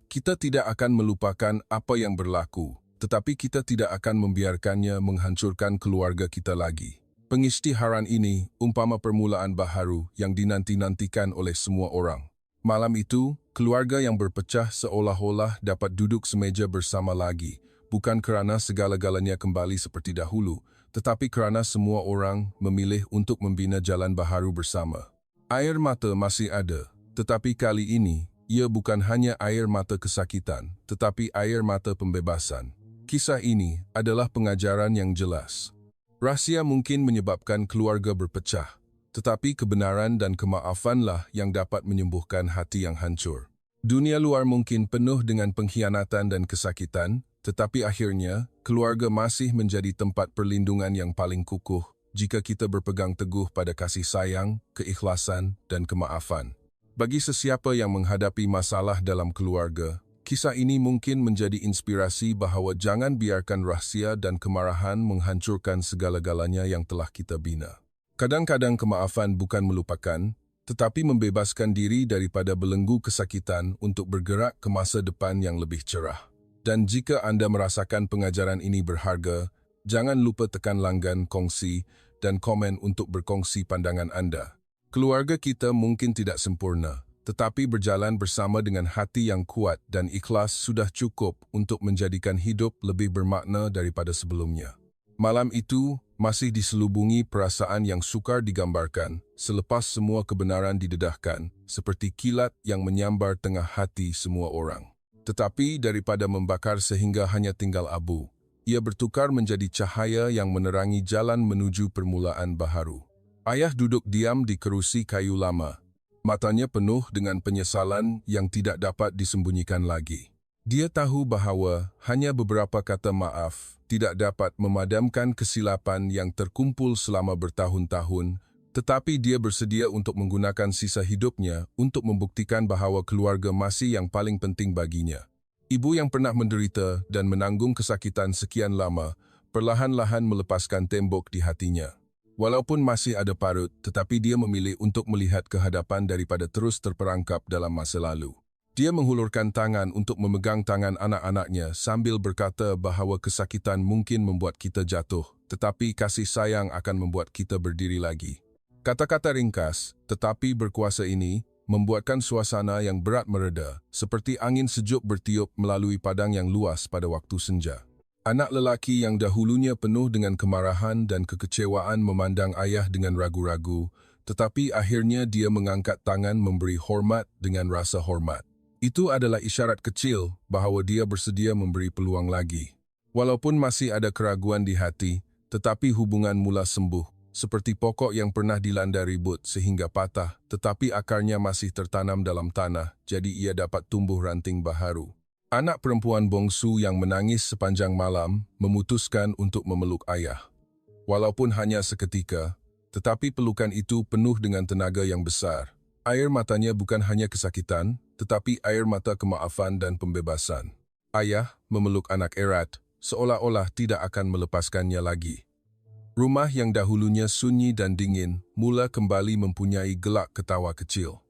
"Kita tidak akan melupakan apa yang berlaku, tetapi kita tidak akan membiarkannya menghancurkan keluarga kita lagi." Pengisytiharan ini umpama permulaan baharu yang dinanti-nantikan oleh semua orang. Malam itu, keluarga yang berpecah seolah-olah dapat duduk semeja bersama lagi, bukan kerana segala-galanya kembali seperti dahulu, tetapi kerana semua orang memilih untuk membina jalan baharu bersama. Air mata masih ada, tetapi kali ini, ia bukan hanya air mata kesakitan, tetapi air mata pembebasan. Kisah ini adalah pengajaran yang jelas. Rahsia mungkin menyebabkan keluarga berpecah, tetapi kebenaran dan kemaafanlah yang dapat menyembuhkan hati yang hancur. Dunia luar mungkin penuh dengan pengkhianatan dan kesakitan, tetapi akhirnya, keluarga masih menjadi tempat perlindungan yang paling kukuh jika kita berpegang teguh pada kasih sayang, keikhlasan, dan kemaafan. Bagi sesiapa yang menghadapi masalah dalam keluarga, kisah ini mungkin menjadi inspirasi bahawa jangan biarkan rahsia dan kemarahan menghancurkan segala-galanya yang telah kita bina. Kadang-kadang kemaafan bukan melupakan, tetapi membebaskan diri daripada belenggu kesakitan untuk bergerak ke masa depan yang lebih cerah. Dan jika anda merasakan pengajaran ini berharga, jangan lupa tekan langgan, kongsi, dan komen untuk berkongsi pandangan anda. Keluarga kita mungkin tidak sempurna, tetapi berjalan bersama dengan hati yang kuat dan ikhlas sudah cukup untuk menjadikan hidup lebih bermakna daripada sebelumnya. Malam itu masih diselubungi perasaan yang sukar digambarkan selepas semua kebenaran didedahkan, seperti kilat yang menyambar tengah hati semua orang. Tetapi daripada membakar sehingga hanya tinggal abu, ia bertukar menjadi cahaya yang menerangi jalan menuju permulaan baharu. Ayah duduk diam di kerusi kayu lama. Matanya penuh dengan penyesalan yang tidak dapat disembunyikan lagi. Dia tahu bahawa hanya beberapa kata maaf tidak dapat memadamkan kesilapan yang terkumpul selama bertahun-tahun, tetapi dia bersedia untuk menggunakan sisa hidupnya untuk membuktikan bahawa keluarga masih yang paling penting baginya. Ibu yang pernah menderita dan menanggung kesakitan sekian lama, perlahan-lahan melepaskan tembok di hatinya. Walaupun masih ada parut, tetapi dia memilih untuk melihat ke hadapan daripada terus terperangkap dalam masa lalu. Dia menghulurkan tangan untuk memegang tangan anak-anaknya sambil berkata bahawa kesakitan mungkin membuat kita jatuh, tetapi kasih sayang akan membuat kita berdiri lagi. Kata-kata ringkas, tetapi berkuasa ini, membuatkan suasana yang berat mereda, seperti angin sejuk bertiup melalui padang yang luas pada waktu senja. Anak lelaki yang dahulunya penuh dengan kemarahan dan kekecewaan memandang ayah dengan ragu-ragu, tetapi akhirnya dia mengangkat tangan memberi hormat dengan rasa hormat. Itu adalah isyarat kecil bahawa dia bersedia memberi peluang lagi. Walaupun masih ada keraguan di hati, tetapi hubungan mula sembuh, seperti pokok yang pernah dilanda ribut sehingga patah, tetapi akarnya masih tertanam dalam tanah, jadi ia dapat tumbuh ranting baharu. Anak perempuan bongsu yang menangis sepanjang malam memutuskan untuk memeluk ayah. Walaupun hanya seketika, tetapi pelukan itu penuh dengan tenaga yang besar. Air matanya bukan hanya kesakitan, tetapi air mata kemaafan dan pembebasan. Ayah memeluk anak erat, seolah-olah tidak akan melepaskannya lagi. Rumah yang dahulunya sunyi dan dingin, mula kembali mempunyai gelak ketawa kecil.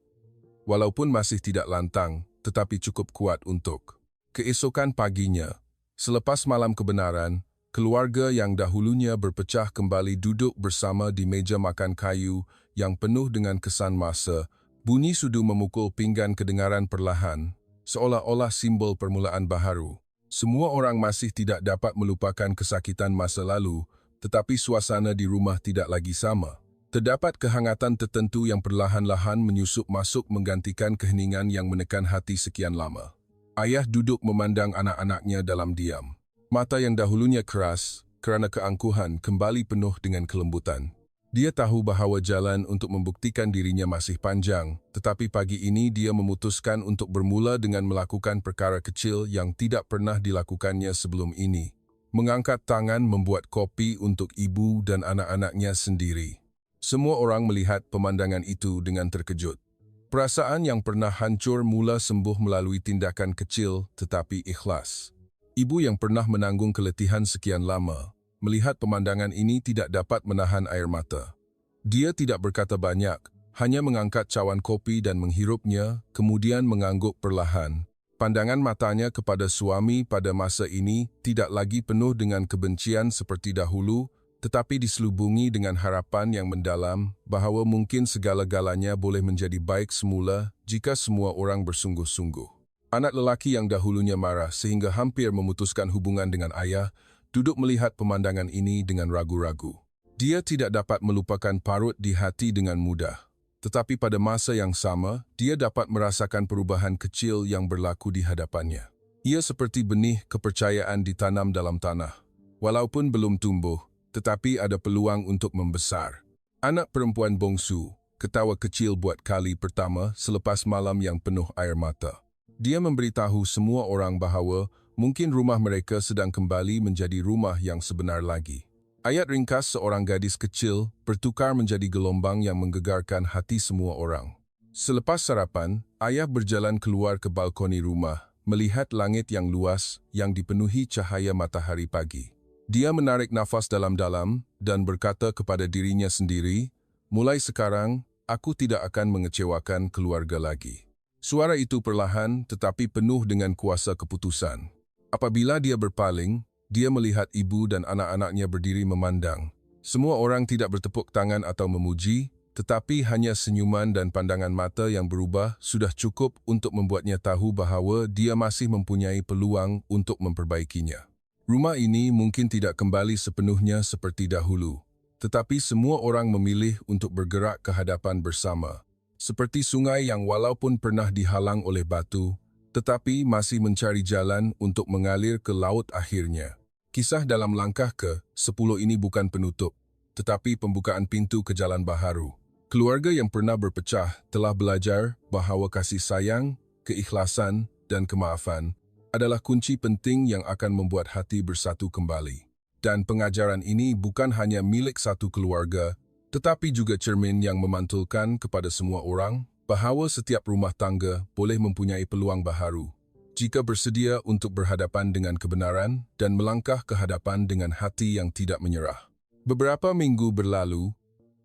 Walaupun masih tidak lantang, tetapi cukup kuat untuk. Keesokan paginya, selepas malam kebenaran, keluarga yang dahulunya berpecah kembali duduk bersama di meja makan kayu yang penuh dengan kesan masa. Bunyi sudu memukul pinggan kedengaran perlahan, seolah-olah simbol permulaan baharu. Semua orang masih tidak dapat melupakan kesakitan masa lalu, tetapi suasana di rumah tidak lagi sama. Terdapat kehangatan tertentu yang perlahan-lahan menyusup masuk menggantikan keheningan yang menekan hati sekian lama. Ayah duduk memandang anak-anaknya dalam diam. Mata yang dahulunya keras, kerana keangkuhan kembali penuh dengan kelembutan. Dia tahu bahawa jalan untuk membuktikan dirinya masih panjang, tetapi pagi ini dia memutuskan untuk bermula dengan melakukan perkara kecil yang tidak pernah dilakukannya sebelum ini. Mengangkat tangan membuat kopi untuk ibu dan anak-anaknya sendiri. Semua orang melihat pemandangan itu dengan terkejut. Perasaan yang pernah hancur mula sembuh melalui tindakan kecil tetapi ikhlas. Ibu yang pernah menanggung keletihan sekian lama, melihat pemandangan ini tidak dapat menahan air mata. Dia tidak berkata banyak, hanya mengangkat cawan kopi dan menghirupnya, kemudian mengangguk perlahan. Pandangan matanya kepada suami pada masa ini tidak lagi penuh dengan kebencian seperti dahulu, tetapi diselubungi dengan harapan yang mendalam bahawa mungkin segala-galanya boleh menjadi baik semula jika semua orang bersungguh-sungguh. Anak lelaki yang dahulunya marah sehingga hampir memutuskan hubungan dengan ayah, duduk melihat pemandangan ini dengan ragu-ragu. Dia tidak dapat melupakan parut di hati dengan mudah. Tetapi pada masa yang sama, dia dapat merasakan perubahan kecil yang berlaku di hadapannya. Ia seperti benih kepercayaan ditanam dalam tanah. Walaupun belum tumbuh, tetapi ada peluang untuk membesar. Anak perempuan bongsu, ketawa kecil buat kali pertama selepas malam yang penuh air mata. Dia memberitahu semua orang bahawa mungkin rumah mereka sedang kembali menjadi rumah yang sebenar lagi. Ayat ringkas seorang gadis kecil bertukar menjadi gelombang yang menggegarkan hati semua orang. Selepas sarapan, ayah berjalan keluar ke balkoni rumah, melihat langit yang luas yang dipenuhi cahaya matahari pagi. Dia menarik nafas dalam-dalam dan berkata kepada dirinya sendiri, "Mulai sekarang, aku tidak akan mengecewakan keluarga lagi." Suara itu perlahan tetapi penuh dengan kuasa keputusan. Apabila dia berpaling, dia melihat ibu dan anak-anaknya berdiri memandang. Semua orang tidak bertepuk tangan atau memuji, tetapi hanya senyuman dan pandangan mata yang berubah sudah cukup untuk membuatnya tahu bahawa dia masih mempunyai peluang untuk memperbaikinya. Rumah ini mungkin tidak kembali sepenuhnya seperti dahulu, tetapi semua orang memilih untuk bergerak ke hadapan bersama. Seperti sungai yang walaupun pernah dihalang oleh batu, tetapi masih mencari jalan untuk mengalir ke laut akhirnya. Kisah dalam langkah ke-10 ini bukan penutup, tetapi pembukaan pintu ke jalan baharu. Keluarga yang pernah berpecah telah belajar bahawa kasih sayang, keikhlasan, dan kemaafan adalah kunci penting yang akan membuat hati bersatu kembali. Dan pengajaran ini bukan hanya milik satu keluarga, tetapi juga cermin yang memantulkan kepada semua orang bahawa setiap rumah tangga boleh mempunyai peluang baharu jika bersedia untuk berhadapan dengan kebenaran dan melangkah ke hadapan dengan hati yang tidak menyerah. Beberapa minggu berlalu,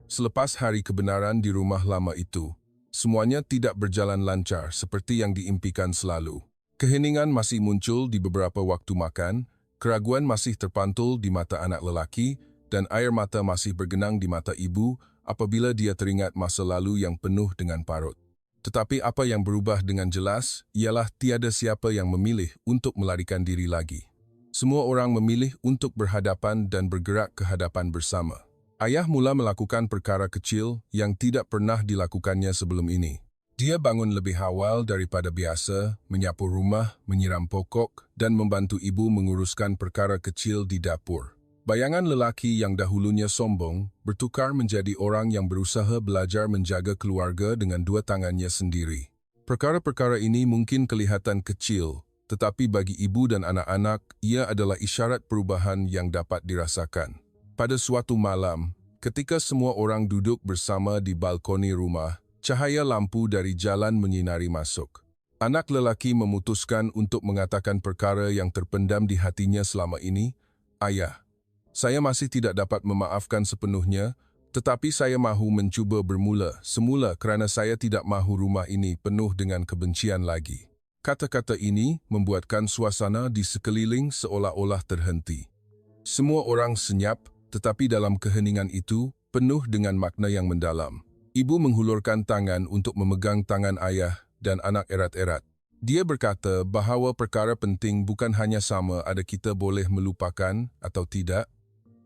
selepas hari kebenaran di rumah lama itu, semuanya tidak berjalan lancar seperti yang diimpikan selalu. Keheningan masih muncul di beberapa waktu makan, keraguan masih terpantul di mata anak lelaki, dan air mata masih bergenang di mata ibu apabila dia teringat masa lalu yang penuh dengan parut. Tetapi apa yang berubah dengan jelas ialah tiada siapa yang memilih untuk melarikan diri lagi. Semua orang memilih untuk berhadapan dan bergerak ke hadapan bersama. Ayah mula melakukan perkara kecil yang tidak pernah dilakukannya sebelum ini. Dia bangun lebih awal daripada biasa, menyapu rumah, menyiram pokok, dan membantu ibu menguruskan perkara kecil di dapur. Bayangan lelaki yang dahulunya sombong bertukar menjadi orang yang berusaha belajar menjaga keluarga dengan dua tangannya sendiri. Perkara-perkara ini mungkin kelihatan kecil, tetapi bagi ibu dan anak-anak, ia adalah isyarat perubahan yang dapat dirasakan. Pada suatu malam, ketika semua orang duduk bersama di balkoni rumah, cahaya lampu dari jalan menyinari masuk. Anak lelaki memutuskan untuk mengatakan perkara yang terpendam di hatinya selama ini. Ayah, saya masih tidak dapat memaafkan sepenuhnya, tetapi saya mahu mencuba bermula semula kerana saya tidak mahu rumah ini penuh dengan kebencian lagi. Kata-kata ini membuatkan suasana di sekeliling seolah-olah terhenti. Semua orang senyap, tetapi dalam keheningan itu penuh dengan makna yang mendalam. Ibu menghulurkan tangan untuk memegang tangan ayah dan anak erat-erat. Dia berkata bahawa perkara penting bukan hanya sama ada kita boleh melupakan atau tidak,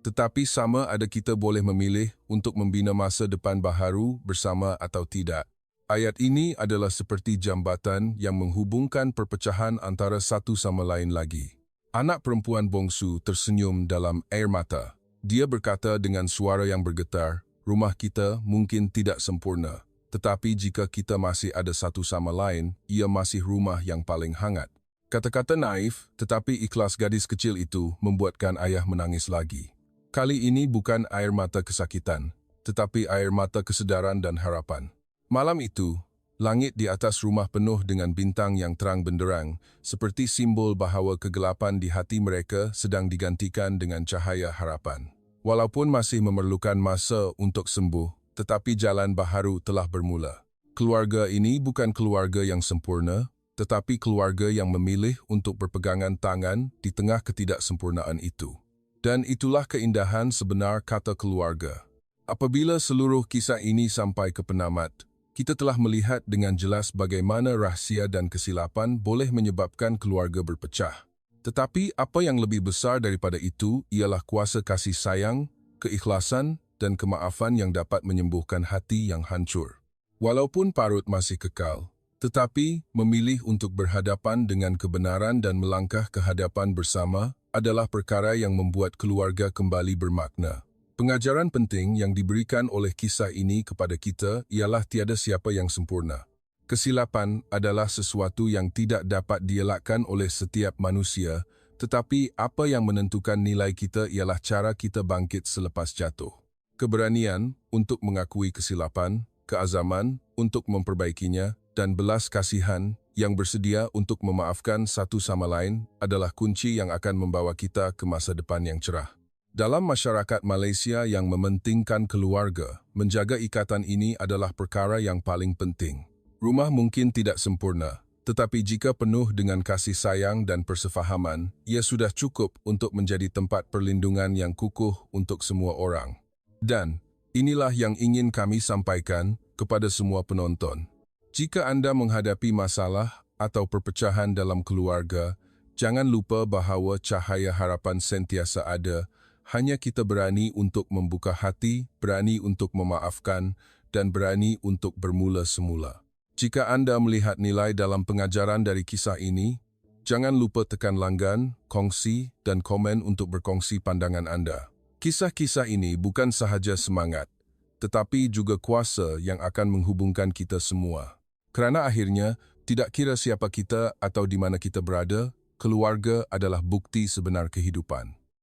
tetapi sama ada kita boleh memilih untuk membina masa depan baharu bersama atau tidak. Ayat ini adalah seperti jambatan yang menghubungkan perpecahan antara satu sama lain lagi. Anak perempuan bongsu tersenyum dalam air mata. Dia berkata dengan suara yang bergetar, rumah kita mungkin tidak sempurna, tetapi jika kita masih ada satu sama lain, ia masih rumah yang paling hangat. Kata-kata naif, tetapi ikhlas gadis kecil itu membuatkan ayah menangis lagi. Kali ini bukan air mata kesakitan, tetapi air mata kesedaran dan harapan. Malam itu, langit di atas rumah penuh dengan bintang yang terang benderang, seperti simbol bahawa kegelapan di hati mereka sedang digantikan dengan cahaya harapan. Walaupun masih memerlukan masa untuk sembuh, tetapi jalan baharu telah bermula. Keluarga ini bukan keluarga yang sempurna, tetapi keluarga yang memilih untuk berpegangan tangan di tengah ketidaksempurnaan itu. Dan itulah keindahan sebenar kata keluarga. Apabila seluruh kisah ini sampai ke penamat, kita telah melihat dengan jelas bagaimana rahsia dan kesilapan boleh menyebabkan keluarga berpecah. Tetapi apa yang lebih besar daripada itu ialah kuasa kasih sayang, keikhlasan, dan kemaafan yang dapat menyembuhkan hati yang hancur. Walaupun parut masih kekal, tetapi memilih untuk berhadapan dengan kebenaran dan melangkah ke hadapan bersama adalah perkara yang membuat keluarga kembali bermakna. Pengajaran penting yang diberikan oleh kisah ini kepada kita ialah tiada siapa yang sempurna. Kesilapan adalah sesuatu yang tidak dapat dielakkan oleh setiap manusia, tetapi apa yang menentukan nilai kita ialah cara kita bangkit selepas jatuh. Keberanian untuk mengakui kesilapan, keazaman untuk memperbaikinya, dan belas kasihan yang bersedia untuk memaafkan satu sama lain adalah kunci yang akan membawa kita ke masa depan yang cerah. Dalam masyarakat Malaysia yang mementingkan keluarga, menjaga ikatan ini adalah perkara yang paling penting. Rumah mungkin tidak sempurna, tetapi jika penuh dengan kasih sayang dan persefahaman, ia sudah cukup untuk menjadi tempat perlindungan yang kukuh untuk semua orang. Dan inilah yang ingin kami sampaikan kepada semua penonton. Jika Anda menghadapi masalah atau perpecahan dalam keluarga, jangan lupa bahawa cahaya harapan sentiasa ada. Hanya kita berani untuk membuka hati, berani untuk memaafkan, dan berani untuk bermula semula. Jika Anda melihat nilai dalam pengajaran dari kisah ini, Jangan lupa tekan langgan, kongsi, dan komen untuk berkongsi pandangan anda. Kisah-kisah ini bukan sahaja semangat, tetapi juga kuasa yang akan menghubungkan kita semua. Kerana akhirnya, tidak kira siapa kita atau di mana kita berada, keluarga adalah bukti sebenar kehidupan.